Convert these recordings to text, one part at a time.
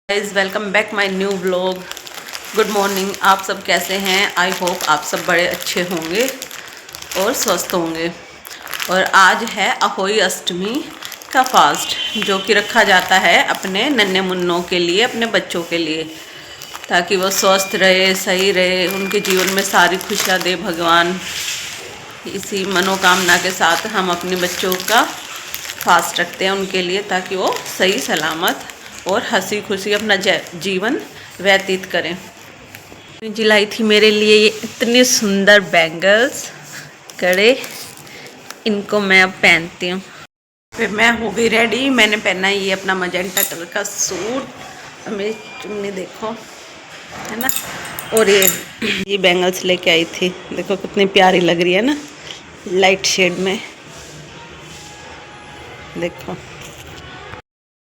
Guys welcome back my new vlog. Good morning. आप सब कैसे हैं? आई होप आप सब बड़े अच्छे होंगे और स्वस्थ होंगे। और आज है अहोई अष्टमी का फास्ट, जो कि रखा जाता है अपने नन्हे मुन्नों के लिए, अपने बच्चों के लिए, ताकि वो स्वस्थ रहे, सही रहे, उनके जीवन में सारी खुशियाँ दे भगवान। इसी मनोकामना के साथ हम अपने बच्चों का फास्ट रखते हैं उनके लिए, ताकि वो सही सलामत और हंसी खुशी अपना जीवन व्यतीत करें। जी लाई थी मेरे लिए ये इतने सुंदर बैंगल्स, कड़े, इनको मैं अब पहनती हूँ। फिर मैं हो गई रेडी। मैंने पहना ये अपना मजेंटा कलर का सूट, मेरी चुन्नी देखो, है ना। और ये बैंगल्स लेके आई थी, देखो कितनी प्यारी लग रही है ना, लाइट शेड में। देखो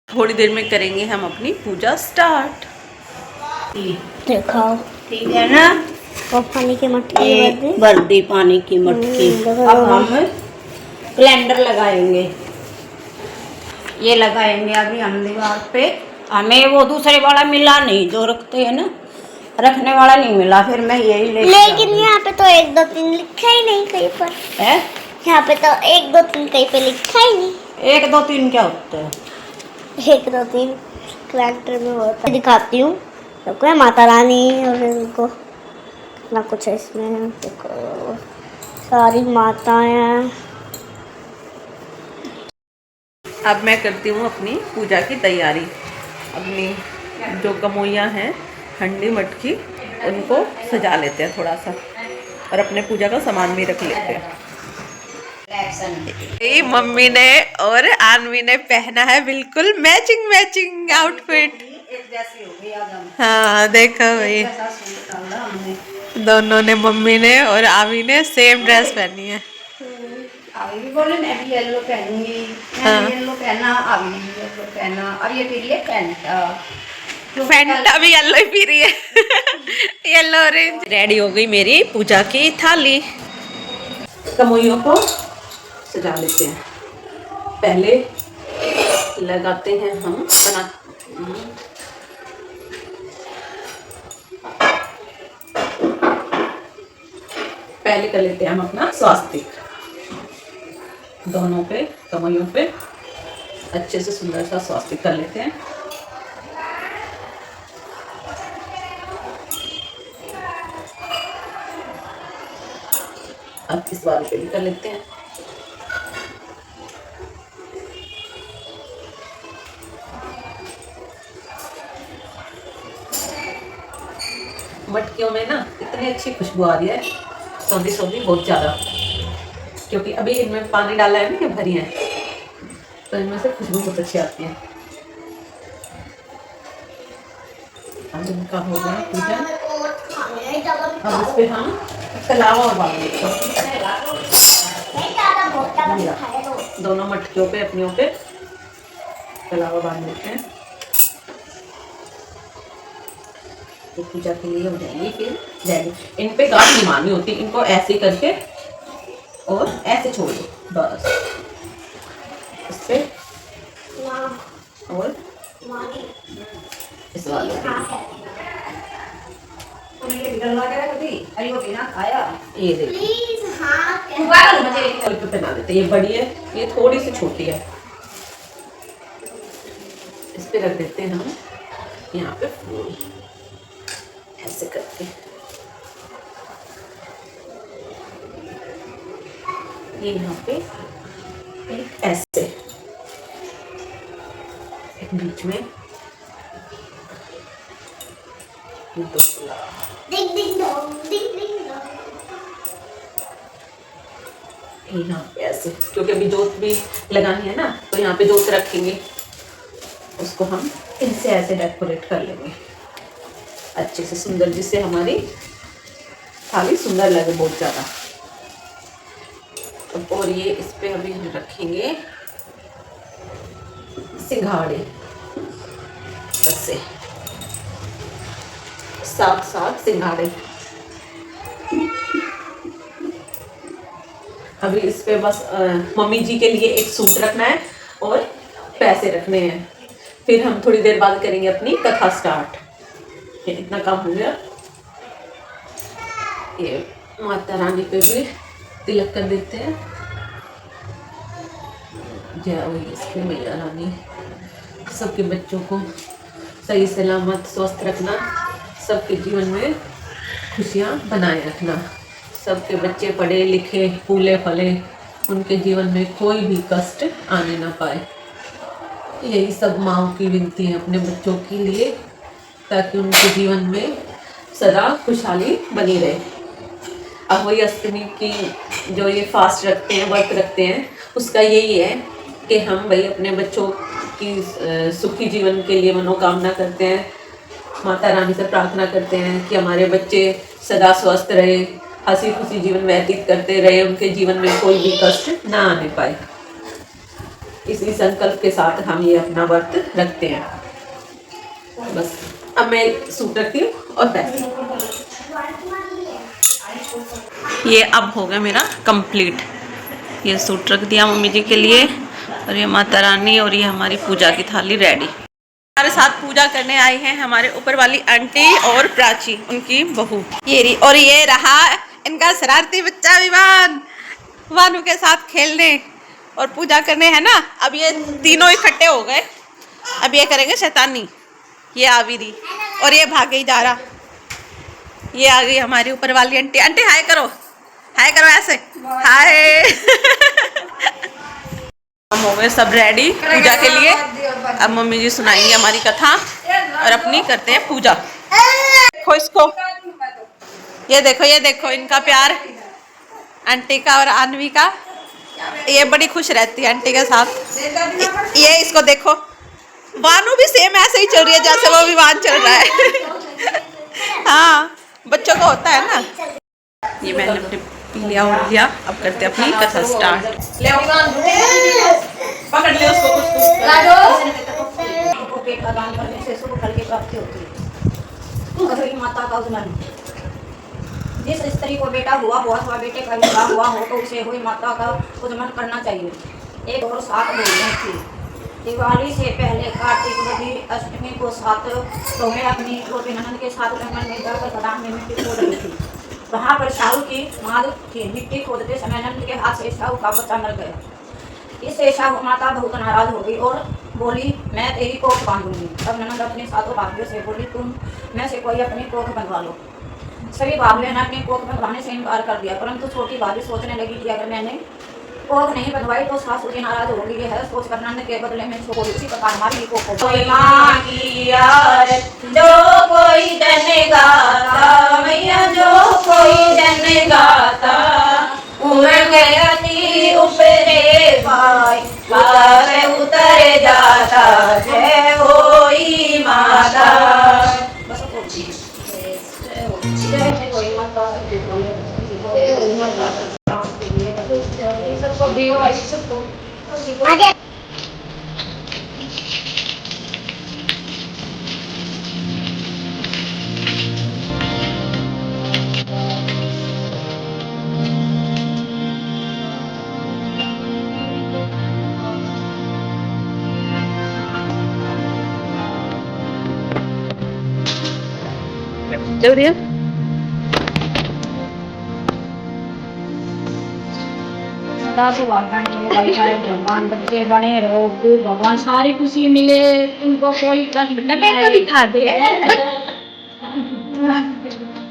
थोड़ी देर में करेंगे हम अपनी पूजा स्टार्ट। देखो ठीक है ना। और पानी की मटकी भर दी पानी की मटकी। अब हम कैलेंडर लगाएंगे, ये लगाएंगे अभी हम दीवार पे। हमें वो दूसरे वाला मिला नहीं जो रखते हैं ना, रखने वाला नहीं मिला, फिर मैं यही लेकिन यहाँ पे तो 1 2 3 लिखा ही नहीं कहीं पर है। यहाँ पे तो 1 2 3 कहीं पे लिखा ही नहीं। 1 2 3 क्या होता है? 1 2 3 कैलेंडर में होता है। दिखाती हूँ सबको, है माता रानी और इनको कितना कुछ है इसमें। देखो सारी माताएं हैं। अब मैं करती हूँ अपनी पूजा की तैयारी। अपनी जो कमोइयाँ हैं, हंडी मटकी, उनको सजा लेते हैं थोड़ा सा, और अपने पूजा का सामान भी रख लेते हैं। मम्मी ने और आनवी ने पहना है बिल्कुल मैचिंग मैचिंग आउटफिट। हाँ देखो भाई, दोनों ने, मम्मी ने और आवी ने सेम ड्रेस पहनी है। अभी भी बोले मैं भी येलो पहनूंगी, हाँ। येलो पहना, अभी भी येलो पहना, अब ये पी लिए फैंटा। फैंटा भी येलो ही पी रही है। Yellow orange. रेडी हो गई मेरी पूजा की थाली। कमोइयों को सजा लेते हैं। पहले लगाते हैं हम पहले कर लेते हैं हम अपना स्वास्तिक, दोनों पे कमोइयों पे अच्छे से सुंदर सा स्वास्तिक कर लेते हैं। अब इस वाले पे भी कर लेते हैं। मटकियों में ना इतनी अच्छी खुशबू आ रही है, सौंधी सौंधी बहुत ज़्यादा, क्योंकि अभी इनमें पानी डाला है ना, ये भरी है, तो इनमें से खुशबू बहुत अच्छी आती है। अब इनका हो गया पूजा। अब इस पे हम कलावा और बाल देते हैं। दोनों मटकियों पे, अपनियों पे कलावा बांध देते हैं। तो पूजा के लिए हो जाएंगी फिर रेडी। इन पे गांठ नहीं मारनी होती, इनको ऐसे करके और ऐसे छोड़ दो बस। इससे और इस वाले ये देखो पहना देते। ये बड़ी है, ये थोड़ी सी छोटी है। इस पे रख देते हैं हम यहाँ पे फूल, ऐसे करके। ये यहाँ पे एक ऐसे, एक बीच में, यहाँ पे ऐसे, क्योंकि अभी जोत भी लगानी है ना, तो यहाँ पे जोत रखेंगे, उसको हम इनसे ऐसे डेकोरेट कर लेंगे अच्छे से सुंदर, जिससे हमारी थाली सुंदर लगे बहुत ज़्यादा। और ये इस पे अभी हम रखेंगे सिंघाड़े, ऐसे 7 सिंघाड़े। अभी इस पे बस मम्मी जी के लिए एक सूट रखना है और पैसे रखने हैं, फिर हम थोड़ी देर बाद करेंगे अपनी कथा स्टार्ट। ये इतना काम हो गया। ये माता रानी पे भी तिलक कर देते हैं। जय हो इसके मैया रानी, सबके बच्चों को सही सलामत स्वस्थ रखना, सबके जीवन में खुशियाँ बनाए रखना, सबके बच्चे पढ़े लिखे फूले फले, उनके जीवन में कोई भी कष्ट आने ना पाए। यही सब माँओं की विनती है अपने बच्चों के लिए, ताकि उनके जीवन में सदा खुशहाली बनी रहे। अहोई अष्टमी की जो ये फास्ट रखते हैं, व्रत रखते हैं, उसका यही है कि हम भाई अपने बच्चों की सुखी जीवन के लिए मनोकामना करते हैं, माता रानी से प्रार्थना करते हैं कि हमारे बच्चे सदा स्वस्थ रहे, हंसी खुशी जीवन व्यतीत करते रहे, उनके जीवन में कोई भी कष्ट ना आने पाए। इसी संकल्प के साथ हम ये अपना व्रत रखते हैं। बस अब मैं सूट रखती हूँ और बैठती हूँ। ये अब हो गया मेरा कंप्लीट। ये सूट रख दिया मम्मी जी के लिए, और ये माता रानी और ये हमारी पूजा की थाली रेडी। हमारे साथ पूजा करने आई हैं हमारे ऊपर वाली आंटी और प्राची, उनकी बहू ये रही, और ये रहा इनका शरारती बच्चा विवान, वानू के साथ खेलने और पूजा करने, है ना। अब ये तीनों इकट्ठे हो गए, अब ये करेंगे शैतानी। ये आवी रही और ये भागे ही जा रहा। ये आ गई हमारी ऊपर वाली आंटी। आंटी हाय करो, हाय करो ऐसे, हाय। हम हो गए सब रेडी पूजा के लिए। अब मम्मी जी सुनाएंगे हमारी कथा और अपनी करते हैं पूजा। देखो इसको, ये देखो इनका प्यार आंटी का और आन्वी का। ये बड़ी खुश रहती है आंटी के साथ। ये इसको देखो, वानू भी सेम ऐसे ही चल रही है जैसे वो विवान चल रहा है। हाँ, बच्चों को होता है ना। ये मैंने अपने पी लिया और लिया। अब करते हैं अपनी कथा स्टार्ट। पकड़ ले उसको, पेट का दान करने से शुभ फल की प्राप्ति होती है। माता का उजमन, जिस स्त्री को बेटा हुआ अथवा बेटे का विवाह हुआ हो तो उसे हुई माता का उजमन करना चाहिए। एक और 7 बोलियां थी। दिवाली से पहले कार्तिक बदी अष्टमी को 7 तो मैं अपनी छोटी ननद के साथ जंगल में जाकर खदान में मिट्टी खोद रही थी। वहाँ पर शाहू की माँ थी। मिट्टी खोदते समय नंद के हाथ से शाहू का बच्चा मर गया। इससे शाहू माता बहुत नाराज हो गई और बोली, मैं तेरी कोख बांधूंगी। तब ननद अपने 7 भाभीियों से बोली, तुम में से कोई अपनी कोख बंधवा लो। सभी भाभीियों ने अपनी कोख बंधवाने से इनकार कर दिया, परंतु छोटी भाभी सोचने लगी कि अगर मैंने कोख नहीं बंधवाई तो सासू जी नाराज होगी। ये है सोच कर नंद के बदले में इसको बोली, उसी प्रकार हमारी कोख जो कोई जन गाता मैया, जो कोई जन गाता उमंगती ऊपरे पाई उतर जाता। जय होई माता, आगे जल्दी भगवान बच्चे बने रहो, भगवान सारी खुशी मिले, उनको कोई कष्ट दिखा दे,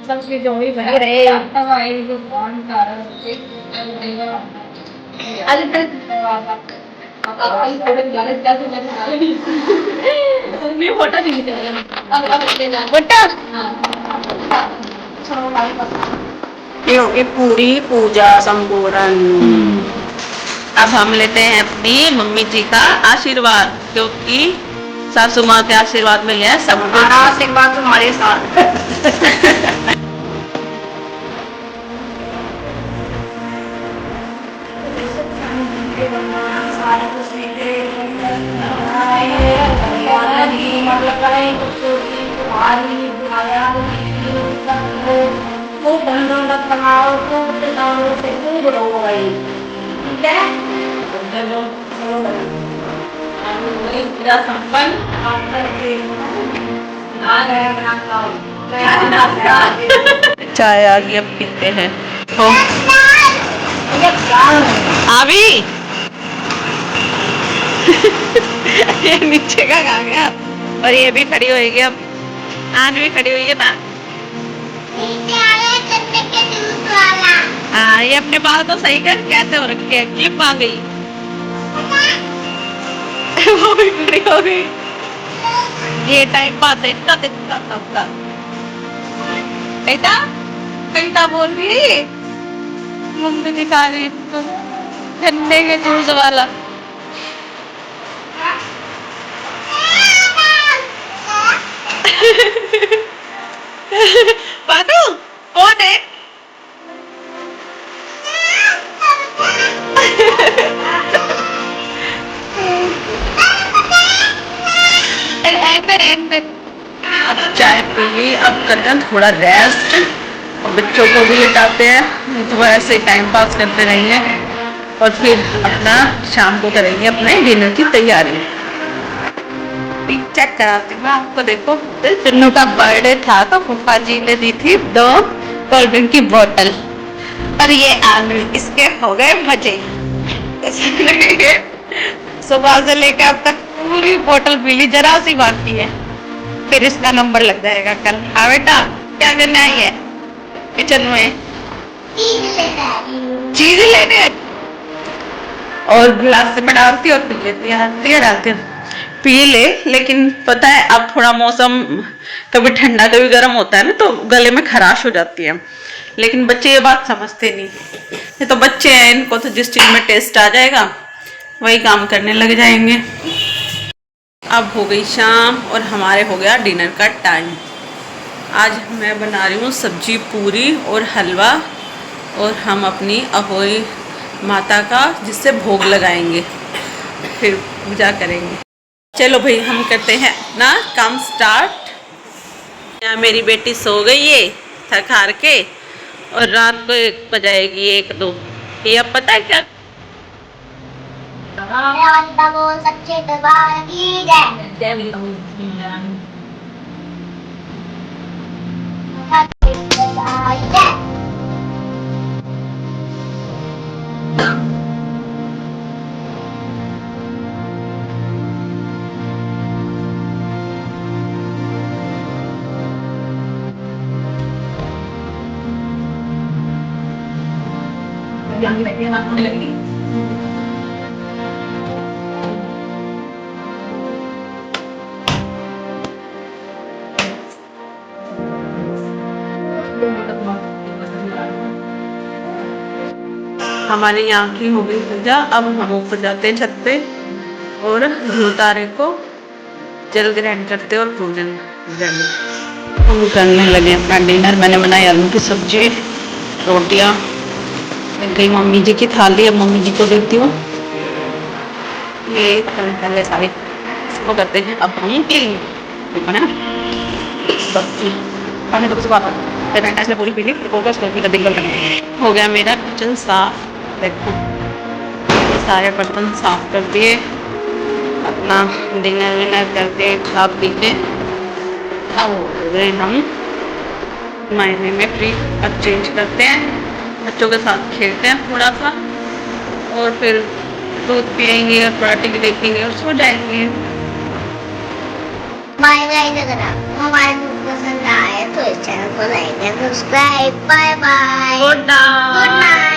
सबके जो भी बने रहे। ये होगी पूरी पूजा संपूर्ण। अब हम लेते हैं अपनी मम्मी जी का आशीर्वाद, क्योंकि सासू माँ के आशीर्वाद में है सब कुछ। आशीर्वाद तुम्हारे साथ। पूजा संपन्न। चाय आ गई, अब पीते हैं। हो अभी ये नीचे का आ गया और ये भी खड़ी होएगी। अब आज भी खड़ी हुई है ना। हाँ, ये अपने बाल तो सही कर कैसे हो रखे हैं, क्लिप आ गई। वो भी खड़ी हो गई। ये टाइम पास है इतना दिन का सबका। बेटा बेटा बोल रही है, मम्मी दिखा रही है गन्ने के जूस वाला। पानू कौन है? अब चाय पी ली, अब करते हैं थोड़ा रेस्ट और बच्चों को भी लेटाते हैं, नहीं तो ऐसे ही टाइम पास करते रहेंगे और फिर अपना शाम को करेंगे अपने डिनर की तैयारी। चेक कराती हूँ आपको, देखो चिन्नू का बर्थडे था तो फूफा जी ने दी थी 2 कोल्ड ड्रिंक की बोतल और ये आलू, इसके हो गए मजे। सुबह से लेकर अब तक पूरी बोतल पी ली, जरा सी बाकी है, फिर इसका नंबर लग जाएगा कल। हाँ बेटा क्या करने आई है किचन में? चीज लेने और गिलास में डालती और पी लेती है, डालती पी ले। लेकिन पता है अब थोड़ा मौसम कभी ठंडा कभी गर्म होता है ना, तो गले में खराश हो जाती है। लेकिन बच्चे ये बात समझते नहीं, ये तो बच्चे हैं, इनको तो जिस चीज में टेस्ट आ जाएगा वही काम करने लग जाएंगे। अब हो गई शाम और हमारे हो गया डिनर का टाइम। आज मैं बना रही हूँ सब्जी पूरी और हलवा और हम अपनी अहोई माता का जिससे भोग लगाएंगे, फिर पूजा करेंगे। चलो भाई हम करते हैं अपना काम स्टार्ट। यहाँ मेरी बेटी सो गई है थक हार के और रात को 1 बजाएगी 1-2। ये अब पता है क्या, सच्चे दरबार की जय। हमारे यहाँ की हो गई पूजा। अब हम ऊपर जाते हैं छत पे और तारे को जल ग्रहण करते और पूजन हम करने लगे अपना डिनर। मैंने बनाई आलू की सब्जी, रोटियाँ, गई मम्मी जी की थाली, अब मम्मी जी को देती हूँ। ये पहले सारे इसको करते हैं, अब हम देखो ना पानी तो कुछ बात ऐसे पूरी पीली हो गया मेरा किचन साफ। देखो सारे बर्तन साफ कर दिए, अपना डिनर विनर करके खा पी के अब हो गए हम महीने में फ्री। अब चेंज करते हैं, बच्चों के साथ खेलते हैं थोड़ा सा और फिर दूध पियेंगे और थोड़ा टीवी देखेंगे और सो जाएंगे। अगर आपको हमारे पसंद आए तो इस चैनल को like and subscribe. Bye bye, good night.